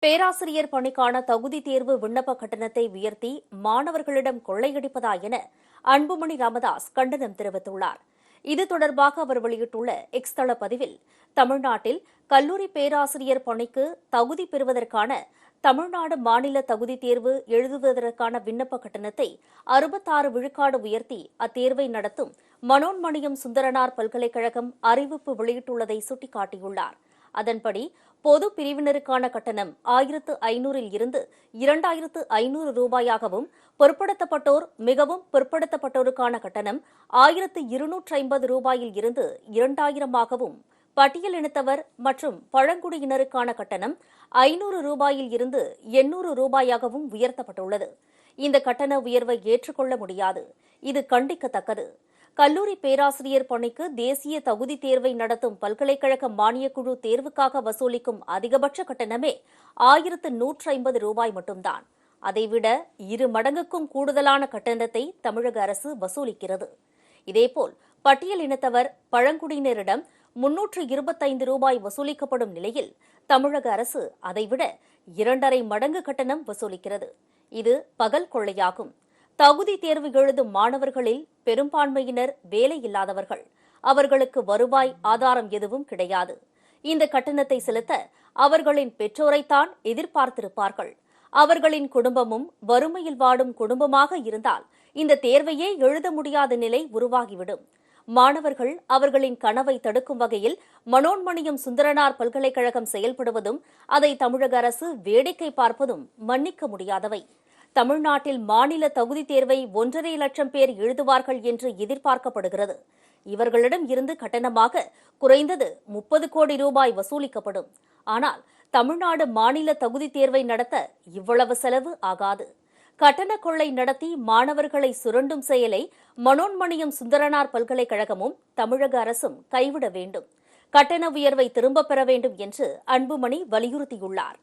பேராசிரியர் பணிக்கான தகுதி தேர்வு விண்ணப்ப கட்டணத்தை உயர்த்தி மாணவர்களிடம் கொள்ளையடிப்பதா என அன்புமணி ராமதாஸ் கண்டனம் தெரிவித்துள்ளார். இது தொடர்பாக அவர் வெளியிட்டுள்ள எக்ஸ் தள பதிவில், தமிழ்நாட்டில் கல்லூரி பேராசிரியர் பணிக்கு தகுதி பெறுவதற்கான தமிழ்நாடு மாநில தகுதி தேர்வு எழுதுவதற்கான விண்ணப்ப கட்டணத்தை 66 விழுக்காடு உயர்த்தி அத்தேர்வை நடத்தும் மனோன்மணியம் சுந்தரனார் பல்கலைக்கழகம் அறிவிப்பு வெளியிட்டுள்ளதை சுட்டிக்காட்டியுள்ளார். அதன்படி பொது பிரிவினருக்கான கட்டணம் 1500 இருந்து 2500 ரூபாயாகவும், பிற்படுத்தப்பட்டோர் மிகவும் பிற்படுத்தப்பட்டோருக்கான கட்டணம் 1250 ரூபாயில் இருந்து 2000ஆகவும், பட்டியலினத்தவர் மற்றும் பழங்குடியினருக்கான கட்டணம் 500 ரூபாயில் இருந்து 800 ரூபாயாகவும் உயர்த்தப்பட்டுள்ளது. இந்த கட்டண உயர்வை ஏற்றுக்கொள்ள முடியாது. இது கண்டிக்கத்தக்கது. கல்லூரி பேராசிரியர் பணிக்கு தேசிய தகுதி தேர்வை நடத்தும் பல்கலைக்கழக மானியக்குழு தேர்வுக்காக வசூலிக்கும் அதிகபட்ச கட்டணமே 1150 ரூபாய் மட்டும்தான். அதைவிட 2 மடங்குக்கும் கூடுதலான கட்டணத்தை தமிழக அரசு வசூலிக்கிறது. இதேபோல் பட்டியலினத்தவர் பழங்குடியினரிடம் 325 ரூபாய் வசூலிக்கப்படும் நிலையில் தமிழக அரசு அதைவிட 2.5 மடங்கு கட்டணம் வசூலிக்கிறது. இது பகல் கொள்ளையாகும். தகுதி தேர்வு எழுதும் மாணவர்களில் பெரும்பான்மையினர் வேலையில்லாதவர்கள். அவர்களுக்கு வருவாய் ஆதாரம் எதுவும் கிடையாது. இந்த கட்டணத்தை செலுத்த அவர்களின் பெற்றோரைத்தான் எதிர்பார்த்திருப்பார்கள். அவர்களின் குடும்பமும் வறுமையில் வாடும் குடும்பமாக இருந்தால் இந்த தேர்வையே எழுத முடியாத நிலை உருவாகிவிடும். மாணவர்கள் அவர்களின் கனவை தடுக்கும் வகையில் மனோன்மணியம் சுந்தரனார் பல்கலைக்கழகம் செயல்படுவதும், அதை தமிழக அரசு வேடிக்கை பார்ப்பதும் மன்னிக்க முடியாதவை. தமிழ்நாட்டில் மாநில தகுதி தேர்வை 1.5 லட்சம் பேர் எழுதுவார்கள் என்று எதிர்பார்க்கப்படுகிறது. இவர்களிடம் இருந்து கட்டணமாக குறைந்தது 30 கோடி ரூபாய் வசூலிக்கப்படும். ஆனால் தமிழ்நாடு மாநில தகுதி தேர்வை நடத்த இவ்வளவு செலவு ஆகாது. கட்டண கொள்ளை நடத்தி மாணவர்களை சுரண்டும் செயலை மனோன்மணியம் சுந்தரனார் பல்கலைக்கழகமும் தமிழக அரசும் கைவிட வேண்டும். கட்டண உயர்வை திரும்பப் பெற வேண்டும் என்று அன்புமணி வலியுறுத்தியுள்ளார்.